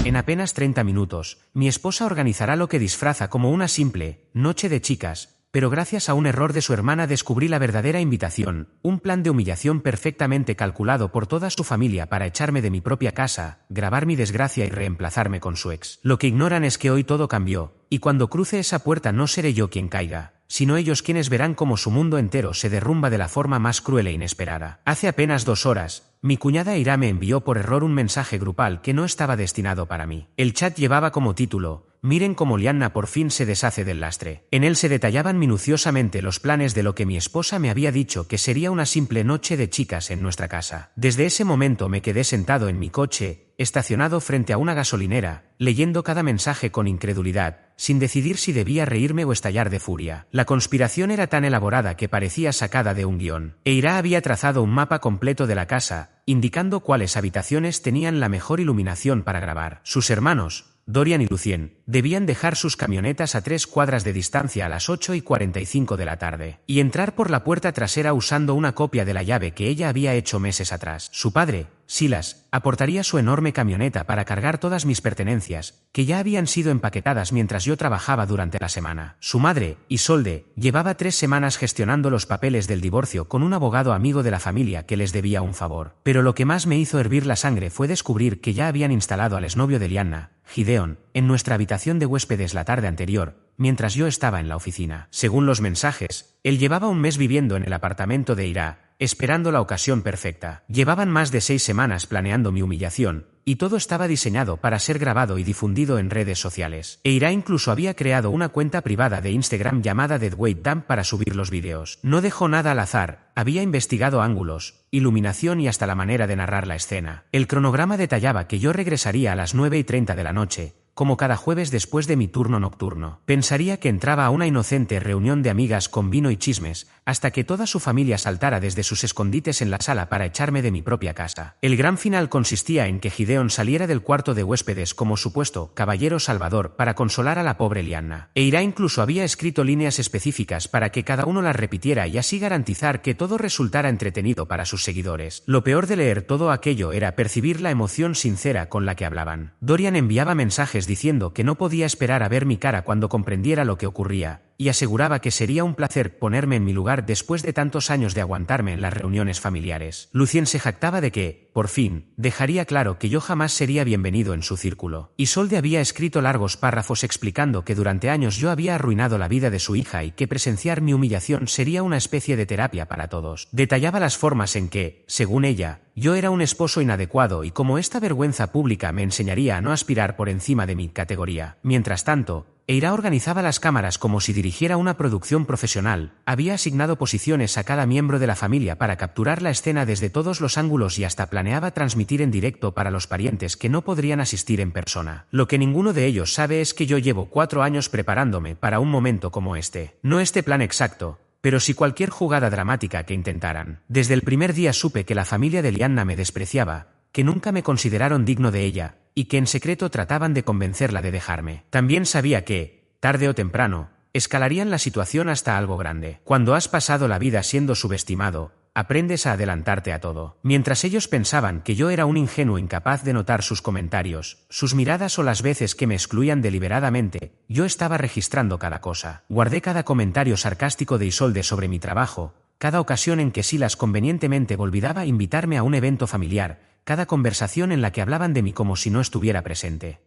En apenas 30 minutos, mi esposa organizará lo que disfraza como una simple noche de chicas, pero gracias a un error de su hermana descubrí la verdadera invitación, un plan de humillación perfectamente calculado por toda su familia para echarme de mi propia casa, grabar mi desgracia y reemplazarme con su ex. Lo que ignoran es que hoy todo cambió, y cuando cruce esa puerta no seré yo quien caiga, sino ellos quienes verán cómo su mundo entero se derrumba de la forma más cruel e inesperada. Hace apenas 2 horas, mi cuñada Ira me envió por error un mensaje grupal que no estaba destinado para mí. El chat llevaba como título: "Miren cómo Lianna por fin se deshace del lastre". En él se detallaban minuciosamente los planes de lo que mi esposa me había dicho que sería una simple noche de chicas en nuestra casa. Desde ese momento me quedé sentado en mi coche, estacionado frente a una gasolinera, leyendo cada mensaje con incredulidad, sin decidir si debía reírme o estallar de furia. La conspiración era tan elaborada que parecía sacada de un guión. Ira había trazado un mapa completo de la casa, indicando cuáles habitaciones tenían la mejor iluminación para grabar. Sus hermanos, Dorian y Lucien, debían dejar sus camionetas a 3 cuadras de distancia a las 8:45 de la tarde, y entrar por la puerta trasera usando una copia de la llave que ella había hecho meses atrás. Su padre, Silas, aportaría su enorme camioneta para cargar todas mis pertenencias, que ya habían sido empaquetadas mientras yo trabajaba durante la semana. Su madre, Isolde, llevaba 3 semanas gestionando los papeles del divorcio con un abogado amigo de la familia que les debía un favor. Pero lo que más me hizo hervir la sangre fue descubrir que ya habían instalado al exnovio de Lianna, Gideon, en nuestra habitación de huéspedes la tarde anterior, mientras yo estaba en la oficina. Según los mensajes, él llevaba un mes viviendo en el apartamento de Ira, esperando la ocasión perfecta. Llevaban más de 6 semanas planeando mi humillación, y todo estaba diseñado para ser grabado y difundido en redes sociales. Ira incluso había creado una cuenta privada de Instagram llamada Deadweight Dump para subir los vídeos. No dejó nada al azar, había investigado ángulos, iluminación y hasta la manera de narrar la escena. El cronograma detallaba que yo regresaría a las 9:30 de la noche, como cada jueves después de mi turno nocturno. Pensaría que entraba a una inocente reunión de amigas con vino y chismes, hasta que toda su familia saltara desde sus escondites en la sala para echarme de mi propia casa. El gran final consistía en que Gideon saliera del cuarto de huéspedes como supuesto caballero salvador para consolar a la pobre Lianna. Ira incluso había escrito líneas específicas para que cada uno las repitiera y así garantizar que todo resultara entretenido para sus seguidores. Lo peor de leer todo aquello era percibir la emoción sincera con la que hablaban. Dorian enviaba mensajes diciendo que no podía esperar a ver mi cara cuando comprendiera lo que ocurría, y aseguraba que sería un placer ponerme en mi lugar después de tantos años de aguantarme en las reuniones familiares. Lucien se jactaba de que, por fin, dejaría claro que yo jamás sería bienvenido en su círculo. Isolde había escrito largos párrafos explicando que durante años yo había arruinado la vida de su hija y que presenciar mi humillación sería una especie de terapia para todos. Detallaba las formas en que, según ella, yo era un esposo inadecuado y cómo esta vergüenza pública me enseñaría a no aspirar por encima de mi categoría. Mientras tanto, Ira organizaba las cámaras como si dirigiera una producción profesional, había asignado posiciones a cada miembro de la familia para capturar la escena desde todos los ángulos y hasta planeaba transmitir en directo para los parientes que no podrían asistir en persona. Lo que ninguno de ellos sabe es que yo llevo 4 años preparándome para un momento como este. No este plan exacto, pero sí cualquier jugada dramática que intentaran. Desde el primer día supe que la familia de Lianna me despreciaba, que nunca me consideraron digno de ella, y que en secreto trataban de convencerla de dejarme. También sabía que, tarde o temprano, escalarían la situación hasta algo grande. Cuando has pasado la vida siendo subestimado, aprendes a adelantarte a todo. Mientras ellos pensaban que yo era un ingenuo incapaz de notar sus comentarios, sus miradas o las veces que me excluían deliberadamente, yo estaba registrando cada cosa. Guardé cada comentario sarcástico de Isolde sobre mi trabajo, cada ocasión en que Silas convenientemente olvidaba invitarme a un evento familiar, cada conversación en la que hablaban de mí como si no estuviera presente.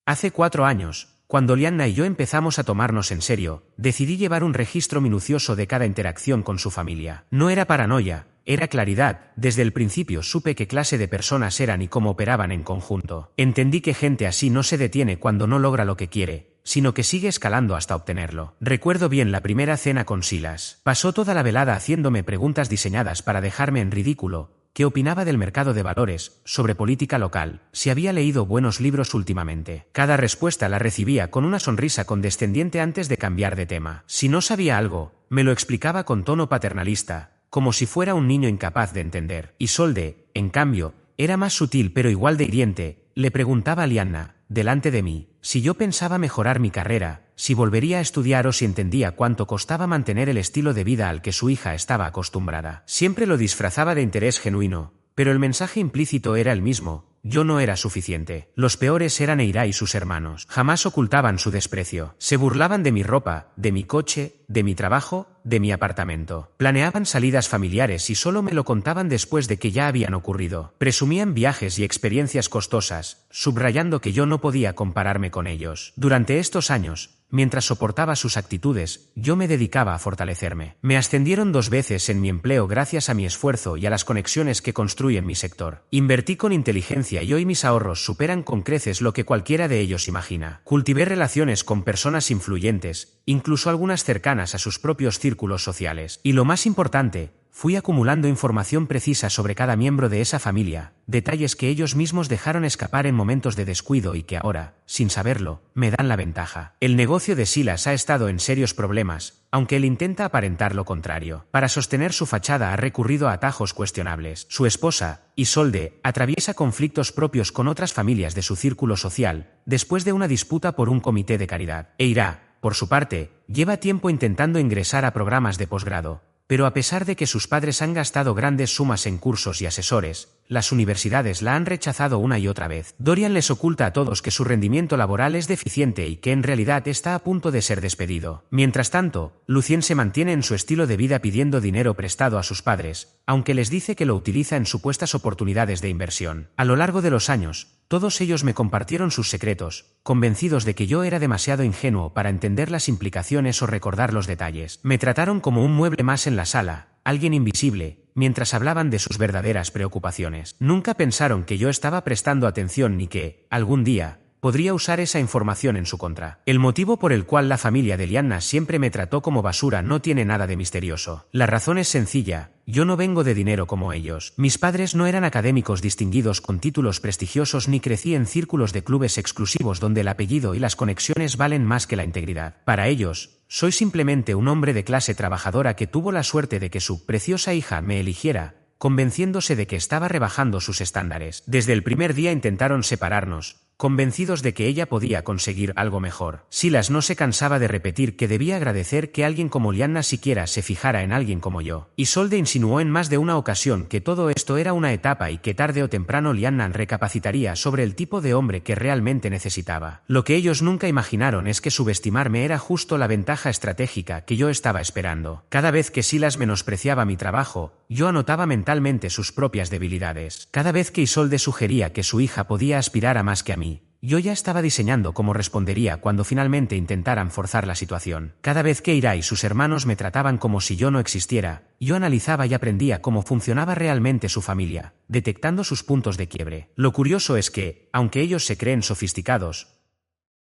Hace 4 años, cuando Lianna y yo empezamos a tomarnos en serio, decidí llevar un registro minucioso de cada interacción con su familia. No era paranoia, era claridad. Desde el principio supe qué clase de personas eran y cómo operaban en conjunto. Entendí que gente así no se detiene cuando no logra lo que quiere, sino que sigue escalando hasta obtenerlo. Recuerdo bien la primera cena con Silas. Pasó toda la velada haciéndome preguntas diseñadas para dejarme en ridículo. ¿Qué opinaba del mercado de valores, sobre política local, si había leído buenos libros últimamente? Cada respuesta la recibía con una sonrisa condescendiente antes de cambiar de tema. Si no sabía algo, me lo explicaba con tono paternalista, como si fuera un niño incapaz de entender. Isolde, en cambio, era más sutil pero igual de hiriente. Le preguntaba a Lianna, delante de mí, si yo pensaba mejorar mi carrera, si volvería a estudiar o si entendía cuánto costaba mantener el estilo de vida al que su hija estaba acostumbrada. Siempre lo disfrazaba de interés genuino, pero el mensaje implícito era el mismo: yo no era suficiente. Los peores eran Eira y sus hermanos. Jamás ocultaban su desprecio. Se burlaban de mi ropa, de mi coche, de mi trabajo, de mi apartamento. Planeaban salidas familiares y solo me lo contaban después de que ya habían ocurrido. Presumían viajes y experiencias costosas, subrayando que yo no podía compararme con ellos. Durante estos años, mientras soportaba sus actitudes, yo me dedicaba a fortalecerme. Me ascendieron 2 veces en mi empleo gracias a mi esfuerzo y a las conexiones que construí en mi sector. Invertí con inteligencia y hoy mis ahorros superan con creces lo que cualquiera de ellos imagina. Cultivé relaciones con personas influyentes, incluso algunas cercanas a sus propios círculos sociales. Y lo más importante, fui acumulando información precisa sobre cada miembro de esa familia, detalles que ellos mismos dejaron escapar en momentos de descuido y que ahora, sin saberlo, me dan la ventaja. El negocio de Silas ha estado en serios problemas, aunque él intenta aparentar lo contrario. Para sostener su fachada ha recurrido a atajos cuestionables. Su esposa, Isolde, atraviesa conflictos propios con otras familias de su círculo social, después de una disputa por un comité de caridad. Eira, por su parte, lleva tiempo intentando ingresar a programas de posgrado. Pero a pesar de que sus padres han gastado grandes sumas en cursos y asesores, las universidades la han rechazado una y otra vez. Dorian les oculta a todos que su rendimiento laboral es deficiente y que en realidad está a punto de ser despedido. Mientras tanto, Lucien se mantiene en su estilo de vida pidiendo dinero prestado a sus padres, aunque les dice que lo utiliza en supuestas oportunidades de inversión. A lo largo de los años, todos ellos me compartieron sus secretos, convencidos de que yo era demasiado ingenuo para entender las implicaciones o recordar los detalles. Me trataron como un mueble más en la sala, alguien invisible, mientras hablaban de sus verdaderas preocupaciones. Nunca pensaron que yo estaba prestando atención ni que, algún día, podría usar esa información en su contra. El motivo por el cual la familia de Lianna siempre me trató como basura no tiene nada de misterioso. La razón es sencilla. Yo no vengo de dinero como ellos. Mis padres no eran académicos distinguidos con títulos prestigiosos ni crecí en círculos de clubes exclusivos donde el apellido y las conexiones valen más que la integridad. Para ellos, soy simplemente un hombre de clase trabajadora que tuvo la suerte de que su preciosa hija me eligiera, convenciéndose de que estaba rebajando sus estándares. Desde el primer día intentaron separarnos, convencidos de que ella podía conseguir algo mejor. Silas no se cansaba de repetir que debía agradecer que alguien como Lianna siquiera se fijara en alguien como yo. Isolde insinuó en más de una ocasión que todo esto era una etapa y que tarde o temprano Lianna recapacitaría sobre el tipo de hombre que realmente necesitaba. Lo que ellos nunca imaginaron es que subestimarme era justo la ventaja estratégica que yo estaba esperando. Cada vez que Silas menospreciaba mi trabajo, yo anotaba mentalmente sus propias debilidades. Cada vez que Isolde sugería que su hija podía aspirar a más que a mí, yo ya estaba diseñando cómo respondería cuando finalmente intentaran forzar la situación. Cada vez que Eira y sus hermanos me trataban como si yo no existiera, yo analizaba y aprendía cómo funcionaba realmente su familia, detectando sus puntos de quiebre. Lo curioso es que, aunque ellos se creen sofisticados,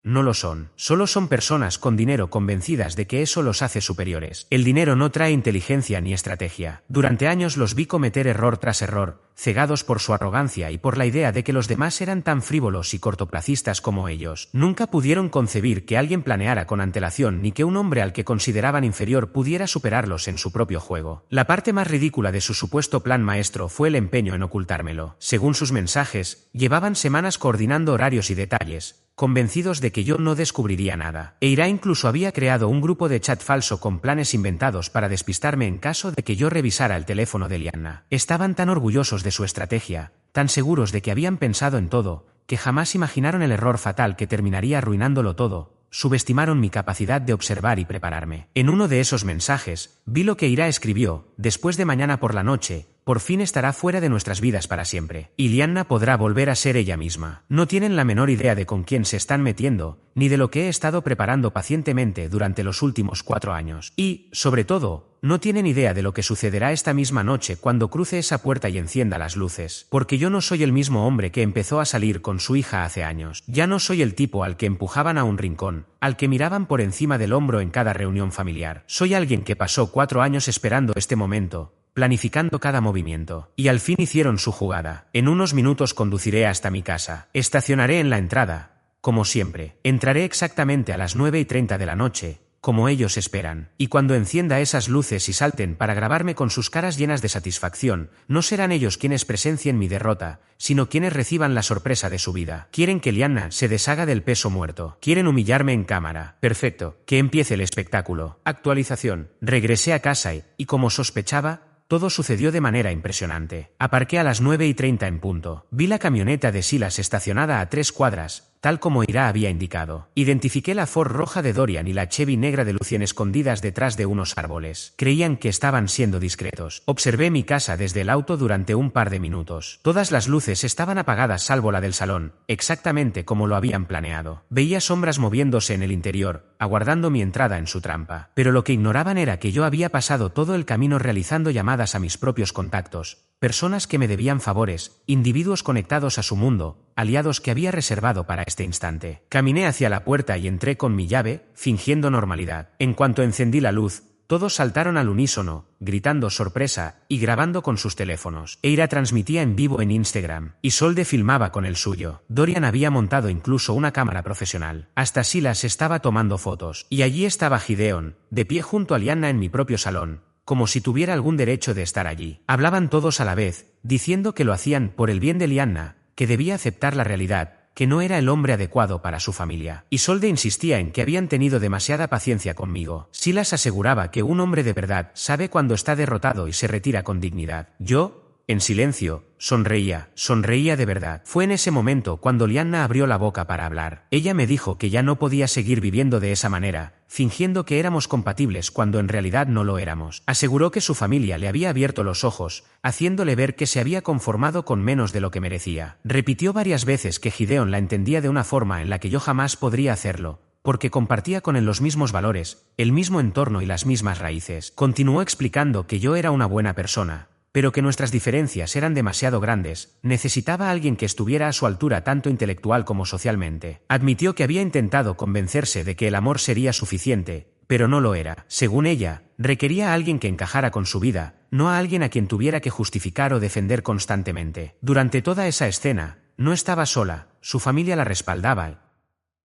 no lo son. Solo son personas con dinero convencidas de que eso los hace superiores. El dinero no trae inteligencia ni estrategia. Durante años los vi cometer error tras error, cegados por su arrogancia y por la idea de que los demás eran tan frívolos y cortoplacistas como ellos. Nunca pudieron concebir que alguien planeara con antelación ni que un hombre al que consideraban inferior pudiera superarlos en su propio juego. La parte más ridícula de su supuesto plan maestro fue el empeño en ocultármelo. Según sus mensajes, llevaban semanas coordinando horarios y detalles, convencidos de que yo no descubriría nada. Eira incluso había creado un grupo de chat falso con planes inventados para despistarme en caso de que yo revisara el teléfono de Lianna. Estaban tan orgullosos de su estrategia, tan seguros de que habían pensado en todo, que jamás imaginaron el error fatal que terminaría arruinándolo todo. Subestimaron mi capacidad de observar y prepararme. En uno de esos mensajes, vi lo que Eira escribió: después de mañana por la noche, por fin estará fuera de nuestras vidas para siempre. Y Lianna podrá volver a ser ella misma. No tienen la menor idea de con quién se están metiendo, ni de lo que he estado preparando pacientemente durante los últimos 4 años. Y, sobre todo, no tienen idea de lo que sucederá esta misma noche cuando cruce esa puerta y encienda las luces. Porque yo no soy el mismo hombre que empezó a salir con su hija hace años. Ya no soy el tipo al que empujaban a un rincón, al que miraban por encima del hombro en cada reunión familiar. Soy alguien que pasó 4 años esperando este momento, planificando cada movimiento. Y al fin hicieron su jugada. En unos minutos conduciré hasta mi casa. Estacionaré en la entrada, como siempre. Entraré exactamente a las 9:30 de la noche, como ellos esperan. Y cuando encienda esas luces y salten para grabarme con sus caras llenas de satisfacción, no serán ellos quienes presencien mi derrota, sino quienes reciban la sorpresa de su vida. Quieren que Lianna se deshaga del peso muerto. Quieren humillarme en cámara. Perfecto. Que empiece el espectáculo. Actualización. Regresé a casa y como sospechaba, todo sucedió de manera impresionante. Aparqué a las 9:30 en punto. Vi la camioneta de Silas estacionada a 3 cuadras, tal como Ira había indicado. Identifiqué la Ford roja de Dorian y la Chevy negra de Lucien escondidas detrás de unos árboles. Creían que estaban siendo discretos. Observé mi casa desde el auto durante un par de minutos. Todas las luces estaban apagadas salvo la del salón, exactamente como lo habían planeado. Veía sombras moviéndose en el interior, aguardando mi entrada en su trampa. Pero lo que ignoraban era que yo había pasado todo el camino realizando llamadas a mis propios contactos, personas que me debían favores, individuos conectados a su mundo, aliados que había reservado para este instante. Caminé hacia la puerta y entré con mi llave, fingiendo normalidad. En cuanto encendí la luz, todos saltaron al unísono, gritando sorpresa y grabando con sus teléfonos. Eira transmitía en vivo en Instagram. Isolde filmaba con el suyo. Dorian había montado incluso una cámara profesional. Hasta Silas estaba tomando fotos. Y allí estaba Gideon, de pie junto a Lianna en mi propio salón, como si tuviera algún derecho de estar allí. Hablaban todos a la vez, diciendo que lo hacían por el bien de Lianna, que debía aceptar la realidad, que no era el hombre adecuado para su familia. Isolde insistía en que habían tenido demasiada paciencia conmigo. Silas aseguraba que un hombre de verdad sabe cuando está derrotado y se retira con dignidad. Yo, en silencio, sonreía de verdad. Fue en ese momento cuando Lianna abrió la boca para hablar. Ella me dijo que ya no podía seguir viviendo de esa manera, fingiendo que éramos compatibles cuando en realidad no lo éramos. Aseguró que su familia le había abierto los ojos, haciéndole ver que se había conformado con menos de lo que merecía. Repitió varias veces que Gideon la entendía de una forma en la que yo jamás podría hacerlo, porque compartía con él los mismos valores, el mismo entorno y las mismas raíces. Continuó explicando que yo era una buena persona, pero que nuestras diferencias eran demasiado grandes, necesitaba a alguien que estuviera a su altura tanto intelectual como socialmente. Admitió que había intentado convencerse de que el amor sería suficiente, pero no lo era. Según ella, requería a alguien que encajara con su vida, no a alguien a quien tuviera que justificar o defender constantemente. Durante toda esa escena, no estaba sola, su familia la respaldaba.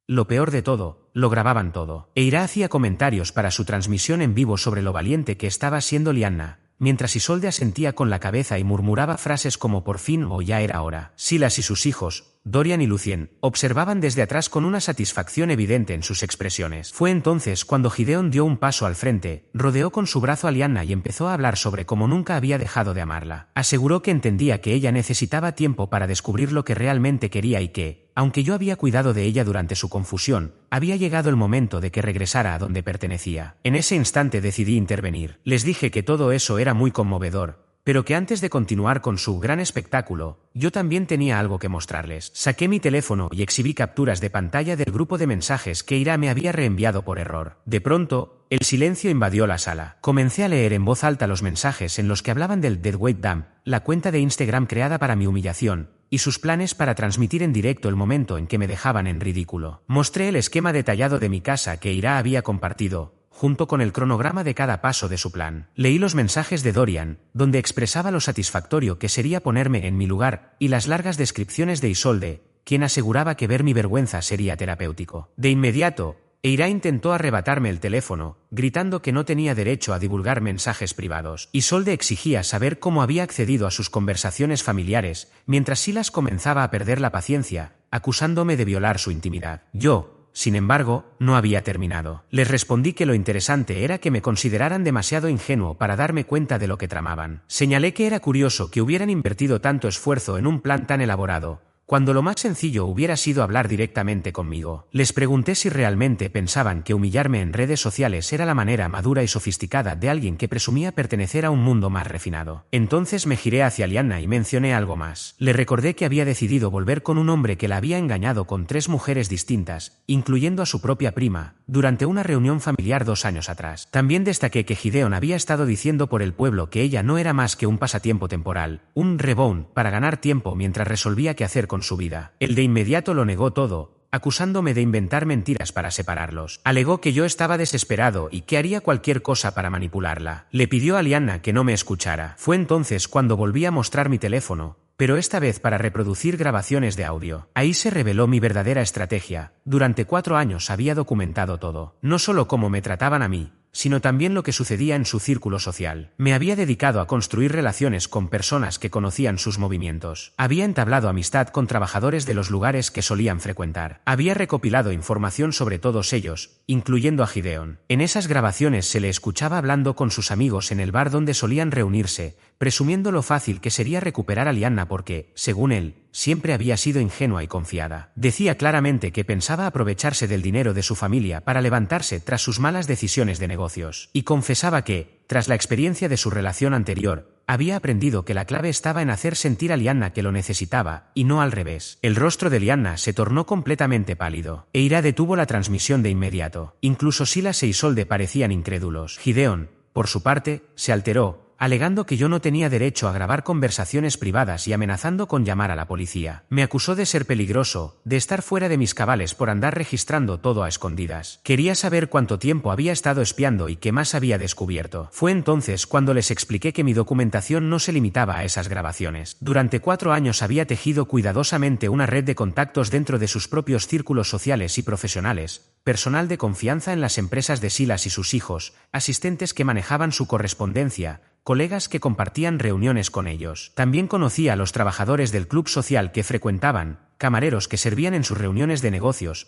Lo peor de todo, lo grababan todo. Eira hacía comentarios para su transmisión en vivo sobre lo valiente que estaba siendo Lianna, mientras Isolde asentía con la cabeza y murmuraba frases como por fin o ya era hora. Silas y sus hijos, Dorian y Lucien, observaban desde atrás con una satisfacción evidente en sus expresiones. Fue entonces cuando Gideon dio un paso al frente, rodeó con su brazo a Lianna y empezó a hablar sobre cómo nunca había dejado de amarla. Aseguró que entendía que ella necesitaba tiempo para descubrir lo que realmente quería y que, aunque yo había cuidado de ella durante su confusión, había llegado el momento de que regresara a donde pertenecía. En ese instante decidí intervenir. Les dije que todo eso era muy conmovedor, pero que antes de continuar con su gran espectáculo, yo también tenía algo que mostrarles. Saqué mi teléfono y exhibí capturas de pantalla del grupo de mensajes que Ira me había reenviado por error. De pronto, el silencio invadió la sala. Comencé a leer en voz alta los mensajes en los que hablaban del Deadweight Dam, la cuenta de Instagram creada para mi humillación, y sus planes para transmitir en directo el momento en que me dejaban en ridículo. Mostré el esquema detallado de mi casa que Ira había compartido, junto con el cronograma de cada paso de su plan. Leí los mensajes de Dorian, donde expresaba lo satisfactorio que sería ponerme en mi lugar, y las largas descripciones de Isolde, quien aseguraba que ver mi vergüenza sería terapéutico. De inmediato, Eira intentó arrebatarme el teléfono, gritando que no tenía derecho a divulgar mensajes privados. Isolde exigía saber cómo había accedido a sus conversaciones familiares, mientras Silas comenzaba a perder la paciencia, acusándome de violar su intimidad. Yo, sin embargo, no había terminado. Les respondí que lo interesante era que me consideraran demasiado ingenuo para darme cuenta de lo que tramaban. Señalé que era curioso que hubieran invertido tanto esfuerzo en un plan tan elaborado, cuando lo más sencillo hubiera sido hablar directamente conmigo. Les pregunté si realmente pensaban que humillarme en redes sociales era la manera madura y sofisticada de alguien que presumía pertenecer a un mundo más refinado. Entonces me giré hacia Lianna y mencioné algo más. Le recordé que había decidido volver con un hombre que la había engañado con 3 mujeres distintas, incluyendo a su propia prima, durante una reunión familiar 2 años atrás. También destaqué que Gideon había estado diciendo por el pueblo que ella no era más que un pasatiempo temporal, un rebound para ganar tiempo mientras resolvía qué hacer con su vida. Él de inmediato lo negó todo, acusándome de inventar mentiras para separarlos. Alegó que yo estaba desesperado y que haría cualquier cosa para manipularla. Le pidió a Lianna que no me escuchara. Fue entonces cuando volví a mostrar mi teléfono, pero esta vez para reproducir grabaciones de audio. Ahí se reveló mi verdadera estrategia. Durante 4 años había documentado todo. No solo cómo me trataban a mí, sino también lo que sucedía en su círculo social. Me había dedicado a construir relaciones con personas que conocían sus movimientos. Había entablado amistad con trabajadores de los lugares que solían frecuentar. Había recopilado información sobre todos ellos, incluyendo a Gideon. En esas grabaciones se le escuchaba hablando con sus amigos en el bar donde solían reunirse, presumiendo lo fácil que sería recuperar a Lianna porque, según él, siempre había sido ingenua y confiada. Decía claramente que pensaba aprovecharse del dinero de su familia para levantarse tras sus malas decisiones de negocios. Y confesaba que, tras la experiencia de su relación anterior, había aprendido que la clave estaba en hacer sentir a Lianna que lo necesitaba, y no al revés. El rostro de Lianna se tornó completamente pálido. Eira detuvo la transmisión de inmediato. Incluso Silas e Isolde parecían incrédulos. Gideon, por su parte, se alteró, alegando que yo no tenía derecho a grabar conversaciones privadas y amenazando con llamar a la policía. Me acusó de ser peligroso, de estar fuera de mis cabales por andar registrando todo a escondidas. Quería saber cuánto tiempo había estado espiando y qué más había descubierto. Fue entonces cuando les expliqué que mi documentación no se limitaba a esas grabaciones. Durante 4 años había tejido cuidadosamente una red de contactos dentro de sus propios círculos sociales y profesionales, personal de confianza en las empresas de Silas y sus hijos, asistentes que manejaban su correspondencia, colegas que compartían reuniones con ellos. También conocía a los trabajadores del club social que frecuentaban, camareros que servían en sus reuniones de negocios,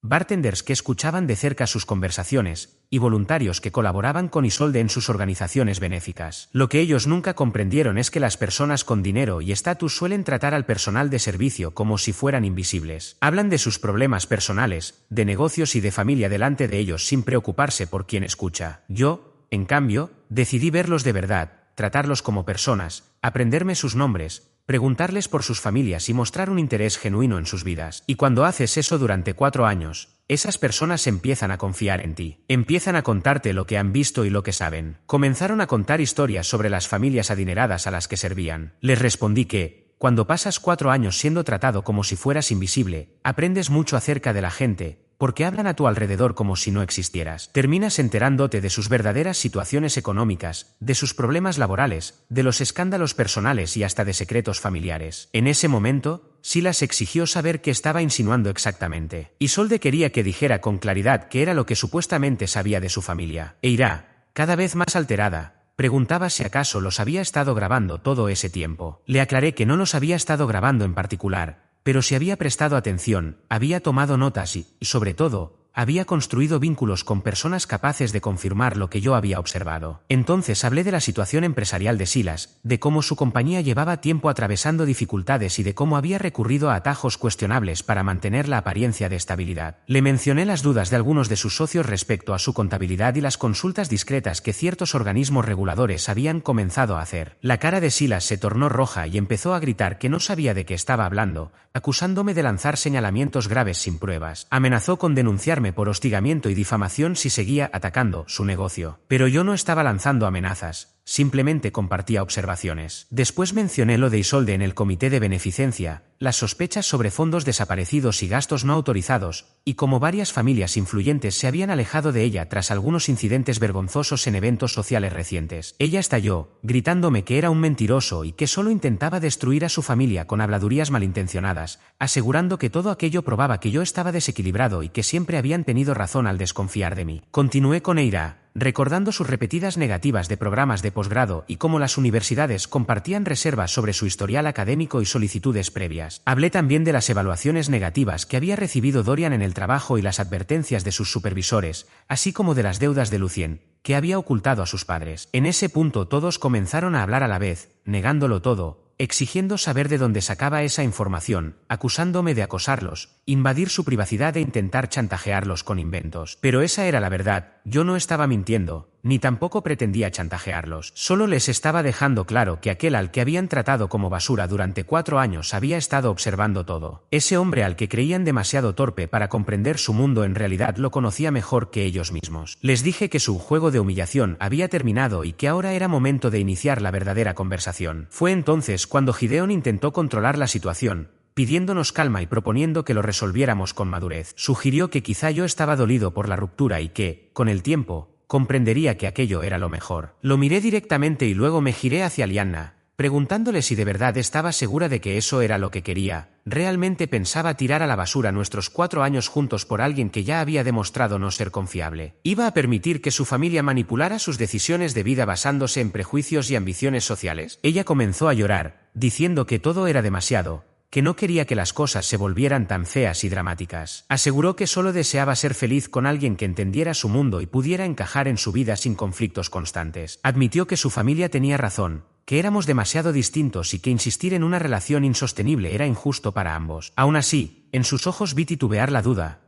bartenders que escuchaban de cerca sus conversaciones, y voluntarios que colaboraban con Isolde en sus organizaciones benéficas. Lo que ellos nunca comprendieron es que las personas con dinero y estatus suelen tratar al personal de servicio como si fueran invisibles. Hablan de sus problemas personales, de negocios y de familia delante de ellos sin preocuparse por quien escucha. Yo, en cambio, decidí verlos de verdad, tratarlos como personas, aprenderme sus nombres, preguntarles por sus familias y mostrar un interés genuino en sus vidas. Y cuando haces eso durante 4 años, esas personas empiezan a confiar en ti. Empiezan a contarte lo que han visto y lo que saben. Comenzaron a contar historias sobre las familias adineradas a las que servían. Les respondí que, cuando pasas 4 años siendo tratado como si fueras invisible, aprendes mucho acerca de la gente, porque hablan a tu alrededor como si no existieras. Terminas enterándote de sus verdaderas situaciones económicas, de sus problemas laborales, de los escándalos personales y hasta de secretos familiares. En ese momento, Silas exigió saber qué estaba insinuando exactamente. Isolde quería que dijera con claridad qué era lo que supuestamente sabía de su familia. Eira, cada vez más alterada, preguntaba si acaso los había estado grabando todo ese tiempo. Le aclaré que no los había estado grabando en particular, pero si había prestado atención, había tomado notas y, sobre todo, había construido vínculos con personas capaces de confirmar lo que yo había observado. Entonces hablé de la situación empresarial de Silas, de cómo su compañía llevaba tiempo atravesando dificultades y de cómo había recurrido a atajos cuestionables para mantener la apariencia de estabilidad. Le mencioné las dudas de algunos de sus socios respecto a su contabilidad y las consultas discretas que ciertos organismos reguladores habían comenzado a hacer. La cara de Silas se tornó roja y empezó a gritar que no sabía de qué estaba hablando, acusándome de lanzar señalamientos graves sin pruebas. Amenazó con denunciarme por hostigamiento y difamación si seguía atacando su negocio. Pero yo no estaba lanzando amenazas, simplemente compartía observaciones. Después mencioné lo de Isolde en el comité de beneficencia, las sospechas sobre fondos desaparecidos y gastos no autorizados, y cómo varias familias influyentes se habían alejado de ella tras algunos incidentes vergonzosos en eventos sociales recientes. Ella estalló, gritándome que era un mentiroso y que solo intentaba destruir a su familia con habladurías malintencionadas, asegurando que todo aquello probaba que yo estaba desequilibrado y que siempre habían tenido razón al desconfiar de mí. Continué con Eira, recordando sus repetidas negativas de programas de posgrado y cómo las universidades compartían reservas sobre su historial académico y solicitudes previas. Hablé también de las evaluaciones negativas que había recibido Dorian en el trabajo y las advertencias de sus supervisores, así como de las deudas de Lucien, que había ocultado a sus padres. En ese punto todos comenzaron a hablar a la vez, negándolo todo, exigiendo saber de dónde sacaba esa información, acusándome de acosarlos, invadir su privacidad e intentar chantajearlos con inventos. Pero esa era la verdad, yo no estaba mintiendo, ni tampoco pretendía chantajearlos. Solo les estaba dejando claro que aquel al que habían tratado como basura durante 4 años había estado observando todo. Ese hombre al que creían demasiado torpe para comprender su mundo en realidad lo conocía mejor que ellos mismos. Les dije que su juego de humillación había terminado y que ahora era momento de iniciar la verdadera conversación. Fue entonces cuando Gideon intentó controlar la situación, pidiéndonos calma y proponiendo que lo resolviéramos con madurez. Sugirió que quizá yo estaba dolido por la ruptura y que, con el tiempo, comprendería que aquello era lo mejor. Lo miré directamente y luego me giré hacia Lianna, preguntándole si de verdad estaba segura de que eso era lo que quería. ¿Realmente pensaba tirar a la basura nuestros 4 años juntos por alguien que ya había demostrado no ser confiable? ¿Iba a permitir que su familia manipulara sus decisiones de vida basándose en prejuicios y ambiciones sociales? Ella comenzó a llorar, diciendo que todo era demasiado, que no quería que las cosas se volvieran tan feas y dramáticas. Aseguró que solo deseaba ser feliz con alguien que entendiera su mundo y pudiera encajar en su vida sin conflictos constantes. Admitió que su familia tenía razón, que éramos demasiado distintos y que insistir en una relación insostenible era injusto para ambos. Aún así, en sus ojos vi titubear la duda.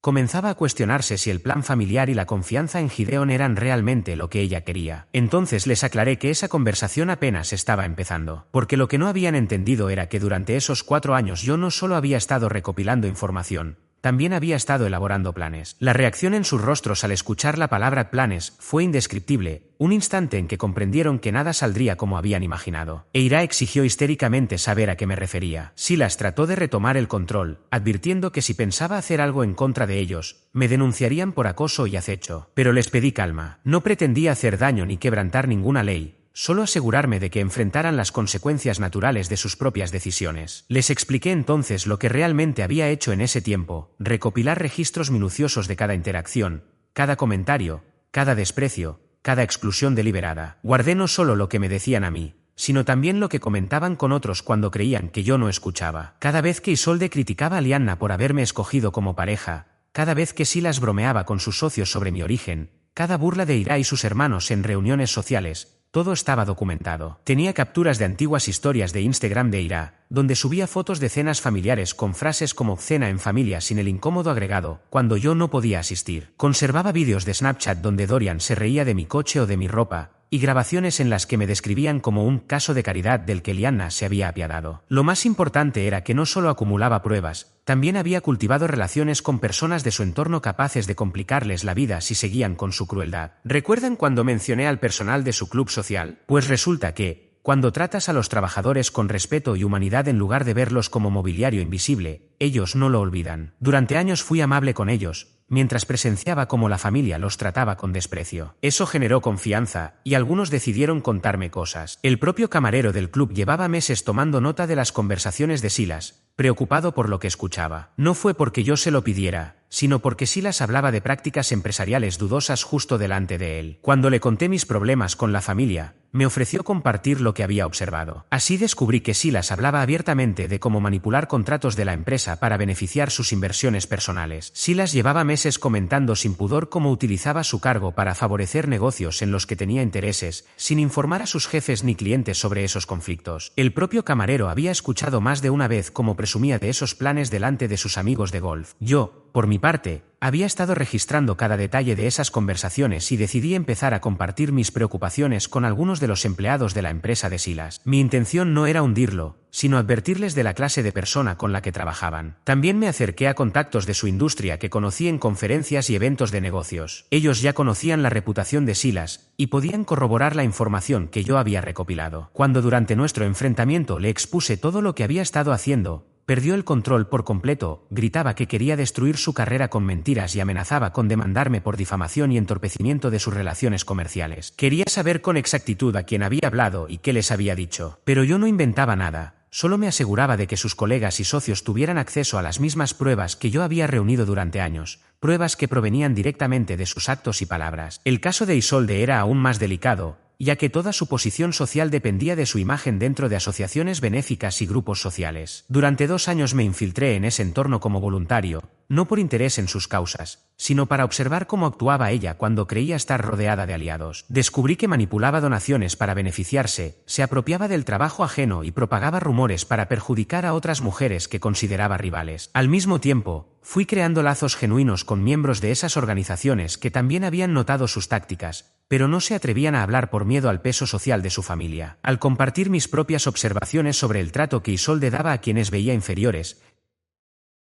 Comenzaba a cuestionarse si el plan familiar y la confianza en Gideon eran realmente lo que ella quería. Entonces les aclaré que esa conversación apenas estaba empezando, porque lo que no habían entendido era que durante esos 4 años yo no solo había estado recopilando información, también había estado elaborando planes. La reacción en sus rostros al escuchar la palabra planes fue indescriptible, un instante en que comprendieron que nada saldría como habían imaginado. Eira exigió histéricamente saber a qué me refería. Silas trató de retomar el control, advirtiendo que si pensaba hacer algo en contra de ellos, me denunciarían por acoso y acecho. Pero les pedí calma. No pretendía hacer daño ni quebrantar ninguna ley, solo asegurarme de que enfrentaran las consecuencias naturales de sus propias decisiones. Les expliqué entonces lo que realmente había hecho en ese tiempo, recopilar registros minuciosos de cada interacción, cada comentario, cada desprecio, cada exclusión deliberada. Guardé no solo lo que me decían a mí, sino también lo que comentaban con otros cuando creían que yo no escuchaba. Cada vez que Isolde criticaba a Lianna por haberme escogido como pareja, cada vez que Silas bromeaba con sus socios sobre mi origen, cada burla de Ira y sus hermanos en reuniones sociales, todo estaba documentado. Tenía capturas de antiguas historias de Instagram de Ira, donde subía fotos de cenas familiares con frases como cena en familia sin el incómodo agregado, cuando yo no podía asistir. Conservaba vídeos de Snapchat donde Dorian se reía de mi coche o de mi ropa, y grabaciones en las que me describían como un caso de caridad del que Lianna se había apiadado. Lo más importante era que no solo acumulaba pruebas, también había cultivado relaciones con personas de su entorno capaces de complicarles la vida si seguían con su crueldad. ¿Recuerdan cuando mencioné al personal de su club social? Pues resulta que, cuando tratas a los trabajadores con respeto y humanidad en lugar de verlos como mobiliario invisible, ellos no lo olvidan. Durante años fui amable con ellos, mientras presenciaba cómo la familia los trataba con desprecio. Eso generó confianza, y algunos decidieron contarme cosas. El propio camarero del club llevaba meses tomando nota de las conversaciones de Silas, preocupado por lo que escuchaba. No fue porque yo se lo pidiera, sino porque Silas hablaba de prácticas empresariales dudosas justo delante de él. Cuando le conté mis problemas con la familia, me ofreció compartir lo que había observado. Así descubrí que Silas hablaba abiertamente de cómo manipular contratos de la empresa para beneficiar sus inversiones personales. Silas llevaba meses comentando sin pudor cómo utilizaba su cargo para favorecer negocios en los que tenía intereses, sin informar a sus jefes ni clientes sobre esos conflictos. El propio camarero había escuchado más de una vez cómo presumía de esos planes delante de sus amigos de golf. Yo, por mi parte, había estado registrando cada detalle de esas conversaciones y decidí empezar a compartir mis preocupaciones con algunos de los empleados de la empresa de Silas. Mi intención no era hundirlo, sino advertirles de la clase de persona con la que trabajaban. También me acerqué a contactos de su industria que conocí en conferencias y eventos de negocios. Ellos ya conocían la reputación de Silas y podían corroborar la información que yo había recopilado. Cuando durante nuestro enfrentamiento le expuse todo lo que había estado haciendo, perdió el control por completo, gritaba que quería destruir su carrera con mentiras y amenazaba con demandarme por difamación y entorpecimiento de sus relaciones comerciales. Quería saber con exactitud a quién había hablado y qué les había dicho. Pero yo no inventaba nada, solo me aseguraba de que sus colegas y socios tuvieran acceso a las mismas pruebas que yo había reunido durante años, pruebas que provenían directamente de sus actos y palabras. El caso de Isolde era aún más delicado, ya que toda su posición social dependía de su imagen dentro de asociaciones benéficas y grupos sociales. Durante 2 años me infiltré en ese entorno como voluntario, no por interés en sus causas, sino para observar cómo actuaba ella cuando creía estar rodeada de aliados. Descubrí que manipulaba donaciones para beneficiarse, se apropiaba del trabajo ajeno y propagaba rumores para perjudicar a otras mujeres que consideraba rivales. Al mismo tiempo, fui creando lazos genuinos con miembros de esas organizaciones que también habían notado sus tácticas, pero no se atrevían a hablar por miedo al peso social de su familia. Al compartir mis propias observaciones sobre el trato que Isolde daba a quienes veía inferiores,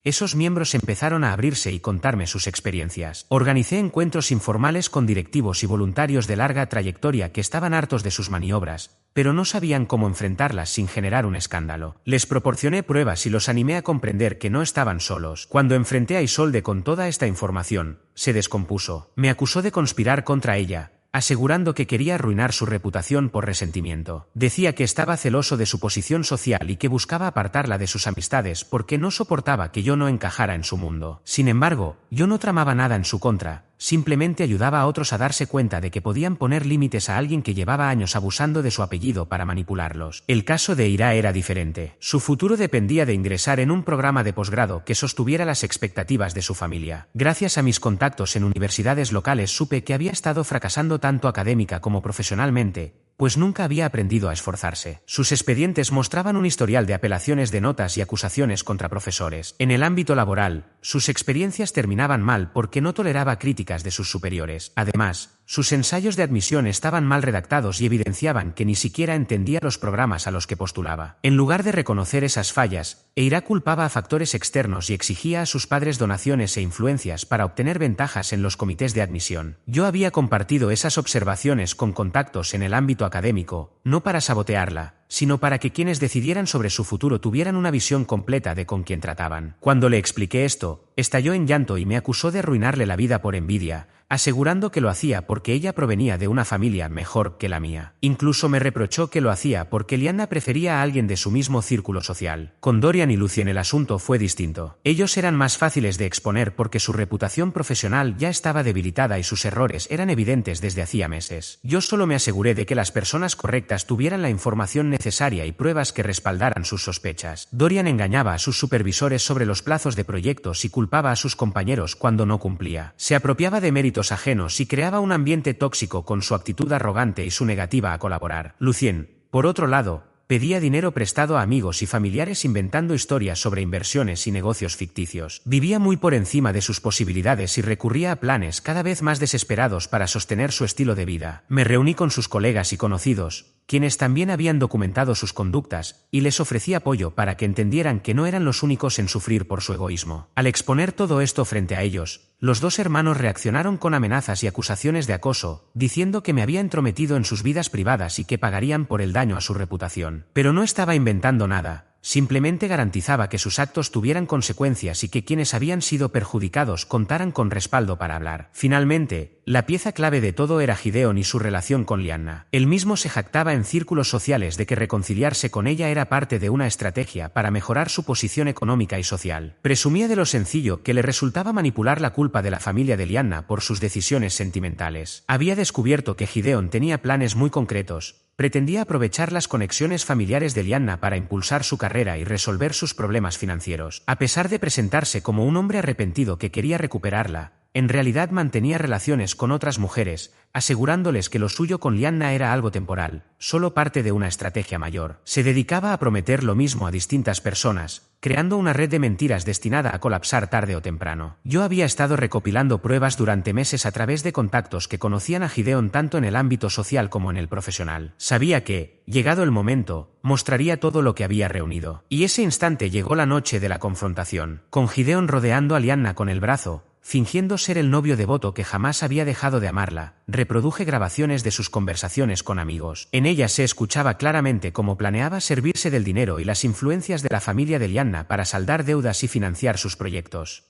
esos miembros empezaron a abrirse y contarme sus experiencias. Organicé encuentros informales con directivos y voluntarios de larga trayectoria que estaban hartos de sus maniobras, pero no sabían cómo enfrentarlas sin generar un escándalo. Les proporcioné pruebas y los animé a comprender que no estaban solos. Cuando enfrenté a Isolde con toda esta información, se descompuso. Me acusó de conspirar contra ella, asegurando que quería arruinar su reputación por resentimiento. Decía que estaba celoso de su posición social y que buscaba apartarla de sus amistades porque no soportaba que yo no encajara en su mundo. Sin embargo, yo no tramaba nada en su contra. Simplemente ayudaba a otros a darse cuenta de que podían poner límites a alguien que llevaba años abusando de su apellido para manipularlos. El caso de Ira era diferente. Su futuro dependía de ingresar en un programa de posgrado que sostuviera las expectativas de su familia. Gracias a mis contactos en universidades locales supe que había estado fracasando tanto académica como profesionalmente, pues nunca había aprendido a esforzarse. Sus expedientes mostraban un historial de apelaciones de notas y acusaciones contra profesores. En el ámbito laboral, sus experiencias terminaban mal porque no toleraba críticas de sus superiores. Además, sus ensayos de admisión estaban mal redactados y evidenciaban que ni siquiera entendía los programas a los que postulaba. En lugar de reconocer esas fallas, Eira culpaba a factores externos y exigía a sus padres donaciones e influencias para obtener ventajas en los comités de admisión. Yo había compartido esas observaciones con contactos en el ámbito académico, no para sabotearla, sino para que quienes decidieran sobre su futuro tuvieran una visión completa de con quién trataban. Cuando le expliqué esto, estalló en llanto y me acusó de arruinarle la vida por envidia, asegurando que lo hacía porque ella provenía de una familia mejor que la mía. Incluso me reprochó que lo hacía porque Lianna prefería a alguien de su mismo círculo social. Con Dorian y Lucien el asunto fue distinto. Ellos eran más fáciles de exponer porque su reputación profesional ya estaba debilitada y sus errores eran evidentes desde hacía meses. Yo solo me aseguré de que las personas correctas tuvieran la información necesaria y pruebas que respaldaran sus sospechas. Dorian engañaba a sus supervisores sobre los plazos de proyectos y culpaba a sus compañeros cuando no cumplía. Se apropiaba de méritos ajenos y creaba un ambiente tóxico con su actitud arrogante y su negativa a colaborar. Lucien, por otro lado, pedía dinero prestado a amigos y familiares inventando historias sobre inversiones y negocios ficticios. Vivía muy por encima de sus posibilidades y recurría a planes cada vez más desesperados para sostener su estilo de vida. Me reuní con sus colegas y conocidos, quienes también habían documentado sus conductas, y les ofrecí apoyo para que entendieran que no eran los únicos en sufrir por su egoísmo. Al exponer todo esto frente a ellos, los dos hermanos reaccionaron con amenazas y acusaciones de acoso, diciendo que me había entrometido en sus vidas privadas y que pagarían por el daño a su reputación. Pero no estaba inventando nada. Simplemente garantizaba que sus actos tuvieran consecuencias y que quienes habían sido perjudicados contaran con respaldo para hablar. Finalmente, la pieza clave de todo era Gideon y su relación con Lianna. Él mismo se jactaba en círculos sociales de que reconciliarse con ella era parte de una estrategia para mejorar su posición económica y social. Presumía de lo sencillo que le resultaba manipular la culpa de la familia de Lianna por sus decisiones sentimentales. Había descubierto que Gideon tenía planes muy concretos. Pretendía aprovechar las conexiones familiares de Lianna para impulsar su carrera y resolver sus problemas financieros. A pesar de presentarse como un hombre arrepentido que quería recuperarla, en realidad mantenía relaciones con otras mujeres, asegurándoles que lo suyo con Lianna era algo temporal, solo parte de una estrategia mayor. Se dedicaba a prometer lo mismo a distintas personas, creando una red de mentiras destinada a colapsar tarde o temprano. Yo había estado recopilando pruebas durante meses a través de contactos que conocían a Gideon tanto en el ámbito social como en el profesional. Sabía que, llegado el momento, mostraría todo lo que había reunido. Y ese instante llegó la noche de la confrontación. Con Gideon rodeando a Lianna con el brazo, fingiendo ser el novio devoto que jamás había dejado de amarla, reproduje grabaciones de sus conversaciones con amigos. En ellas se escuchaba claramente cómo planeaba servirse del dinero y las influencias de la familia de Lianna para saldar deudas y financiar sus proyectos.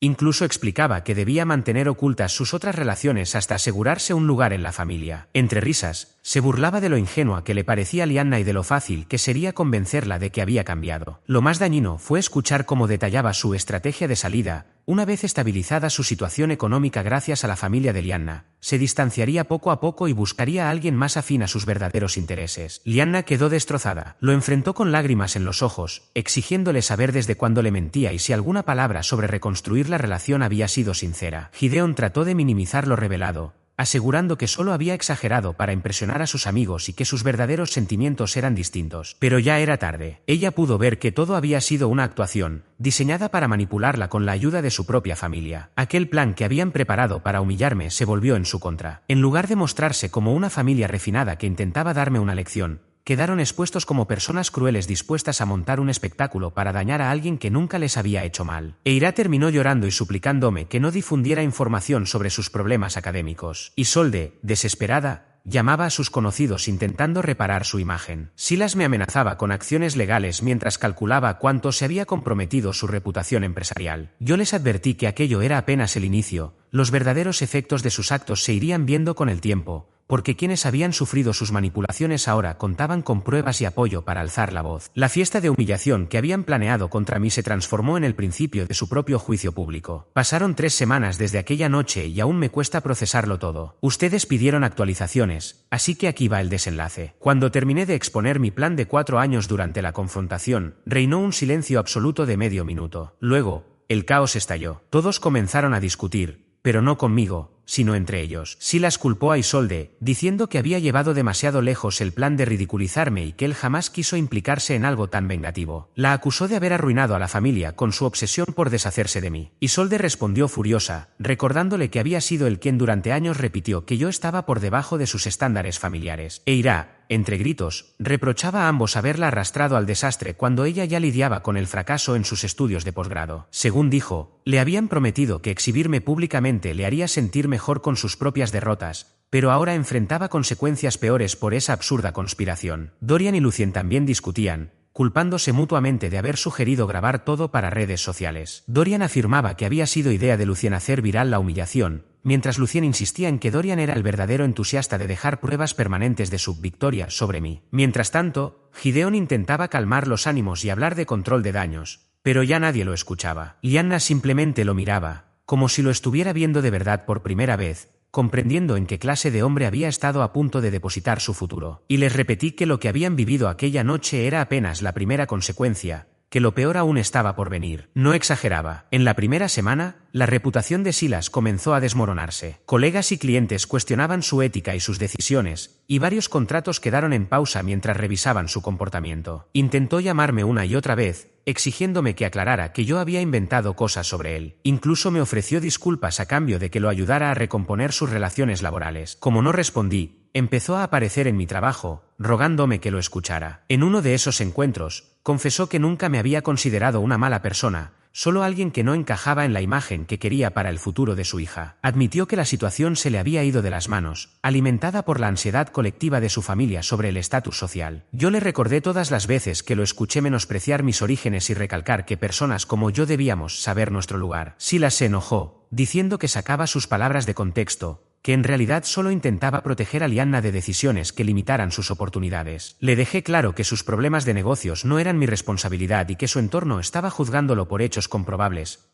Incluso explicaba que debía mantener ocultas sus otras relaciones hasta asegurarse un lugar en la familia. Entre risas, se burlaba de lo ingenua que le parecía a Lianna y de lo fácil que sería convencerla de que había cambiado. Lo más dañino fue escuchar cómo detallaba su estrategia de salida. Una vez estabilizada su situación económica gracias a la familia de Lianna, se distanciaría poco a poco y buscaría a alguien más afín a sus verdaderos intereses. Lianna quedó destrozada. Lo enfrentó con lágrimas en los ojos, exigiéndole saber desde cuándo le mentía y si alguna palabra sobre reconstruir la relación había sido sincera. Gideon trató de minimizar lo revelado, asegurando que solo había exagerado para impresionar a sus amigos y que sus verdaderos sentimientos eran distintos. Pero ya era tarde. Ella pudo ver que todo había sido una actuación, diseñada para manipularla con la ayuda de su propia familia. Aquel plan que habían preparado para humillarme se volvió en su contra. En lugar de mostrarse como una familia refinada que intentaba darme una lección, quedaron expuestos como personas crueles dispuestas a montar un espectáculo para dañar a alguien que nunca les había hecho mal. Eira terminó llorando y suplicándome que no difundiera información sobre sus problemas académicos. Isolde, desesperada, llamaba a sus conocidos intentando reparar su imagen. Silas me amenazaba con acciones legales mientras calculaba cuánto se había comprometido su reputación empresarial. Yo les advertí que aquello era apenas el inicio, los verdaderos efectos de sus actos se irían viendo con el tiempo, porque quienes habían sufrido sus manipulaciones ahora contaban con pruebas y apoyo para alzar la voz. La fiesta de humillación que habían planeado contra mí se transformó en el principio de su propio juicio público. Pasaron 3 semanas desde aquella noche y aún me cuesta procesarlo todo. Ustedes pidieron actualizaciones, así que aquí va el desenlace. Cuando terminé de exponer mi plan de 4 años durante la confrontación, reinó un silencio absoluto de medio minuto. Luego, el caos estalló. Todos comenzaron a discutir, pero no conmigo, sino entre ellos. Silas culpó a Isolde, diciendo que había llevado demasiado lejos el plan de ridiculizarme y que él jamás quiso implicarse en algo tan vengativo. La acusó de haber arruinado a la familia con su obsesión por deshacerse de mí. Isolde respondió furiosa, recordándole que había sido él quien durante años repitió que yo estaba por debajo de sus estándares familiares. Eira, entre gritos, reprochaba a ambos haberla arrastrado al desastre cuando ella ya lidiaba con el fracaso en sus estudios de posgrado. Según dijo, le habían prometido que exhibirme públicamente le haría sentir mejor con sus propias derrotas, pero ahora enfrentaba consecuencias peores por esa absurda conspiración. Dorian y Lucien también discutían, culpándose mutuamente de haber sugerido grabar todo para redes sociales. Dorian afirmaba que había sido idea de Lucien hacer viral la humillación, mientras Lucien insistía en que Dorian era el verdadero entusiasta de dejar pruebas permanentes de su victoria sobre mí. Mientras tanto, Gideon intentaba calmar los ánimos y hablar de control de daños, pero ya nadie lo escuchaba. Lyanna simplemente lo miraba, como si lo estuviera viendo de verdad por primera vez, comprendiendo en qué clase de hombre había estado a punto de depositar su futuro. Y les repetí que lo que habían vivido aquella noche era apenas la primera consecuencia, que lo peor aún estaba por venir. No exageraba. En la primera semana, la reputación de Silas comenzó a desmoronarse. Colegas y clientes cuestionaban su ética y sus decisiones, y varios contratos quedaron en pausa mientras revisaban su comportamiento. Intentó llamarme una y otra vez, exigiéndome que aclarara que yo había inventado cosas sobre él. Incluso me ofreció disculpas a cambio de que lo ayudara a recomponer sus relaciones laborales. Como no respondí, empezó a aparecer en mi trabajo, rogándome que lo escuchara. En uno de esos encuentros, confesó que nunca me había considerado una mala persona, solo alguien que no encajaba en la imagen que quería para el futuro de su hija. Admitió que la situación se le había ido de las manos, alimentada por la ansiedad colectiva de su familia sobre el estatus social. Yo le recordé todas las veces que lo escuché menospreciar mis orígenes y recalcar que personas como yo debíamos saber nuestro lugar. Silas se enojó, diciendo que sacaba sus palabras de contexto, que en realidad solo intentaba proteger a Lyanna de decisiones que limitaran sus oportunidades. Le dejé claro que sus problemas de negocios no eran mi responsabilidad y que su entorno estaba juzgándolo por hechos comprobables,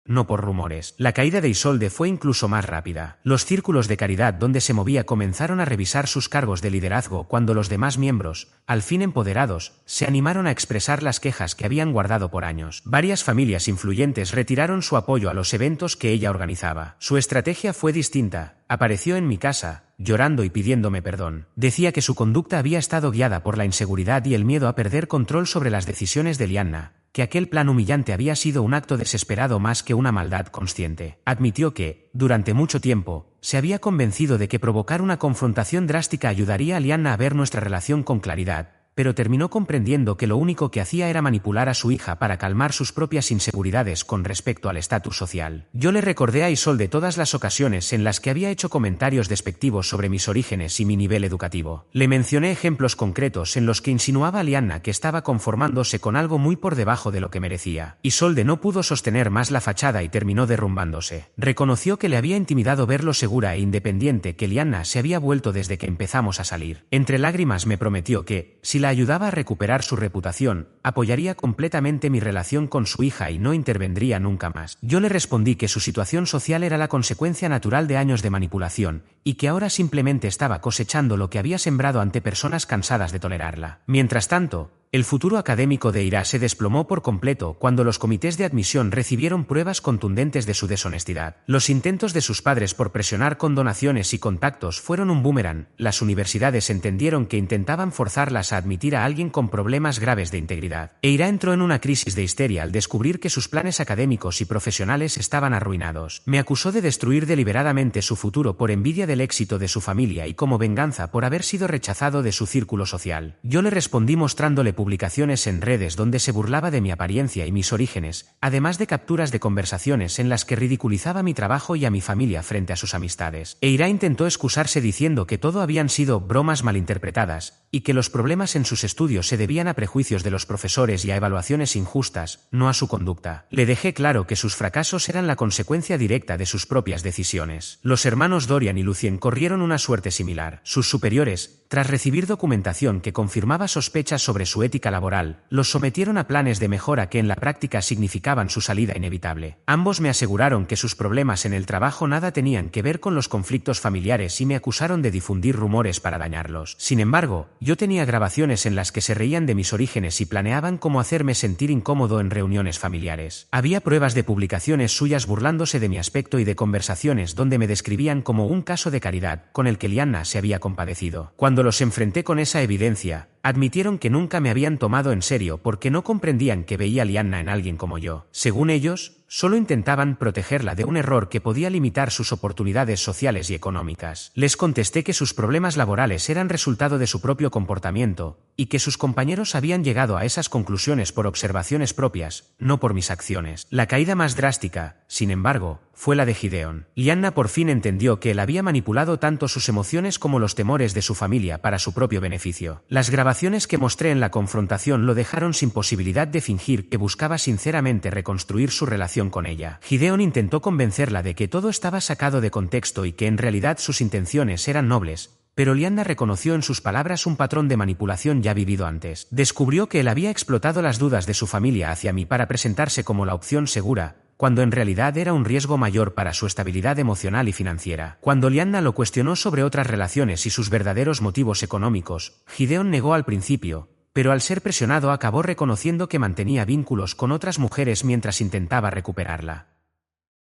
no por rumores. La caída de Isolde fue incluso más rápida. Los círculos de caridad donde se movía comenzaron a revisar sus cargos de liderazgo cuando los demás miembros, al fin empoderados, se animaron a expresar las quejas que habían guardado por años. Varias familias influyentes retiraron su apoyo a los eventos que ella organizaba. Su estrategia fue distinta. Apareció en mi casa, llorando y pidiéndome perdón. Decía que su conducta había estado guiada por la inseguridad y el miedo a perder control sobre las decisiones de Lyanna, que aquel plan humillante había sido un acto desesperado más que una maldad consciente. Admitió que, durante mucho tiempo, se había convencido de que provocar una confrontación drástica ayudaría a Lyanna a ver nuestra relación con claridad, pero terminó comprendiendo que lo único que hacía era manipular a su hija para calmar sus propias inseguridades con respecto al estatus social. Yo le recordé a Isolde todas las ocasiones en las que había hecho comentarios despectivos sobre mis orígenes y mi nivel educativo. Le mencioné ejemplos concretos en los que insinuaba a Lyanna que estaba conformándose con algo muy por debajo de lo que merecía. Isolde no pudo sostener más la fachada y terminó derrumbándose. Reconoció que le había intimidado ver lo segura e independiente que Lyanna se había vuelto desde que empezamos a salir. Entre lágrimas me prometió que, si la ayudaba a recuperar su reputación, apoyaría completamente mi relación con su hija y no intervendría nunca más. Yo le respondí que su situación social era la consecuencia natural de años de manipulación, y que ahora simplemente estaba cosechando lo que había sembrado ante personas cansadas de tolerarla. Mientras tanto, el futuro académico de Eira se desplomó por completo cuando los comités de admisión recibieron pruebas contundentes de su deshonestidad. Los intentos de sus padres por presionar con donaciones y contactos fueron un boomerang. Las universidades entendieron que intentaban forzarlas a admitir a alguien con problemas graves de integridad. Eira entró en una crisis de histeria al descubrir que sus planes académicos y profesionales estaban arruinados. Me acusó de destruir deliberadamente su futuro por envidia del éxito de su familia y como venganza por haber sido rechazado de su círculo social. Yo le respondí mostrándole publicaciones en redes donde se burlaba de mi apariencia y mis orígenes, además de capturas de conversaciones en las que ridiculizaba mi trabajo y a mi familia frente a sus amistades. Eira intentó excusarse diciendo que todo habían sido bromas malinterpretadas, y que los problemas en sus estudios se debían a prejuicios de los profesores y a evaluaciones injustas, no a su conducta. Le dejé claro que sus fracasos eran la consecuencia directa de sus propias decisiones. Los hermanos Dorian y Lucien corrieron una suerte similar. Sus superiores, tras recibir documentación que confirmaba sospechas sobre su ética laboral, los sometieron a planes de mejora que en la práctica significaban su salida inevitable. Ambos me aseguraron que sus problemas en el trabajo nada tenían que ver con los conflictos familiares y me acusaron de difundir rumores para dañarlos. Sin embargo, yo tenía grabaciones en las que se reían de mis orígenes y planeaban cómo hacerme sentir incómodo en reuniones familiares. Había pruebas de publicaciones suyas burlándose de mi aspecto y de conversaciones donde me describían como un caso de caridad, con el que Lianna se había compadecido. Cuando los enfrenté con esa evidencia, admitieron que nunca me habían tomado en serio porque no comprendían que veía a Lianna en alguien como yo. Según ellos, solo intentaban protegerla de un error que podía limitar sus oportunidades sociales y económicas. Les contesté que sus problemas laborales eran resultado de su propio comportamiento, y que sus compañeros habían llegado a esas conclusiones por observaciones propias, no por mis acciones. La caída más drástica, sin embargo, fue la de Gideon. Lianna por fin entendió que él había manipulado tanto sus emociones como los temores de su familia para su propio beneficio. Las grabaciones que mostré en la confrontación lo dejaron sin posibilidad de fingir que buscaba sinceramente reconstruir su relación con ella. Gideon intentó convencerla de que todo estaba sacado de contexto y que en realidad sus intenciones eran nobles, pero Lianna reconoció en sus palabras un patrón de manipulación ya vivido antes. Descubrió que él había explotado las dudas de su familia hacia mí para presentarse como la opción segura, cuando en realidad era un riesgo mayor para su estabilidad emocional y financiera. Cuando Lianna lo cuestionó sobre otras relaciones y sus verdaderos motivos económicos, Gideon negó al principio, pero al ser presionado acabó reconociendo que mantenía vínculos con otras mujeres mientras intentaba recuperarla.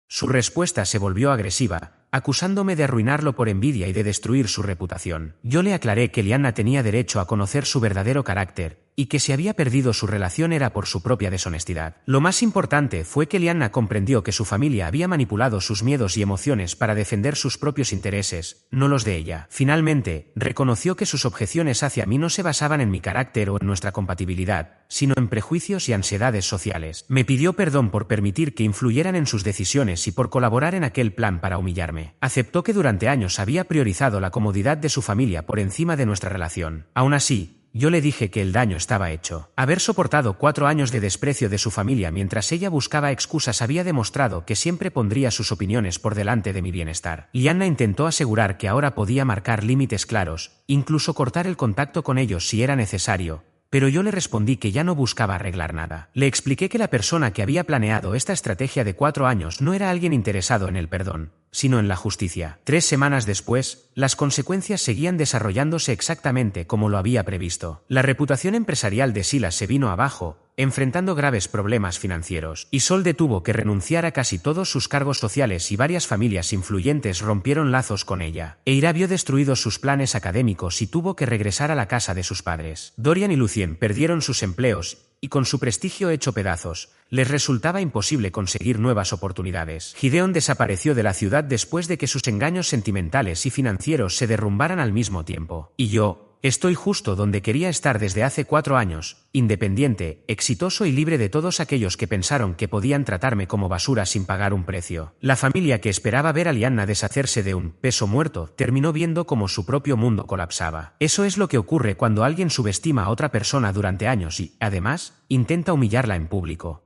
Su respuesta se volvió agresiva, acusándome de arruinarlo por envidia y de destruir su reputación. Yo le aclaré que Lianna tenía derecho a conocer su verdadero carácter, y que si había perdido su relación era por su propia deshonestidad. Lo más importante fue que Lianna comprendió que su familia había manipulado sus miedos y emociones para defender sus propios intereses, no los de ella. Finalmente, reconoció que sus objeciones hacia mí no se basaban en mi carácter o en nuestra compatibilidad, sino en prejuicios y ansiedades sociales. Me pidió perdón por permitir que influyeran en sus decisiones y por colaborar en aquel plan para humillarme. Aceptó que durante años había priorizado la comodidad de su familia por encima de nuestra relación. Aún así, yo le dije que el daño estaba hecho. Haber soportado 4 años de desprecio de su familia mientras ella buscaba excusas había demostrado que siempre pondría sus opiniones por delante de mi bienestar. Lianna intentó asegurar que ahora podía marcar límites claros, incluso cortar el contacto con ellos si era necesario, pero yo le respondí que ya no buscaba arreglar nada. Le expliqué que la persona que había planeado esta estrategia de 4 años no era alguien interesado en el perdón, sino en la justicia. 3 semanas después, las consecuencias seguían desarrollándose exactamente como lo había previsto. La reputación empresarial de Silas se vino abajo, enfrentando graves problemas financieros. Isolde tuvo que renunciar a casi todos sus cargos sociales y varias familias influyentes rompieron lazos con ella. Eira vio destruidos sus planes académicos y tuvo que regresar a la casa de sus padres. Dorian y Lucien perdieron sus empleos, y con su prestigio hecho pedazos, les resultaba imposible conseguir nuevas oportunidades. Gideon desapareció de la ciudad después de que sus engaños sentimentales y financieros se derrumbaran al mismo tiempo. Y yo, estoy justo donde quería estar desde hace 4 años, independiente, exitoso y libre de todos aquellos que pensaron que podían tratarme como basura sin pagar un precio. La familia que esperaba ver a Lianna deshacerse de un peso muerto terminó viendo cómo su propio mundo colapsaba. Eso es lo que ocurre cuando alguien subestima a otra persona durante años y, además, intenta humillarla en público.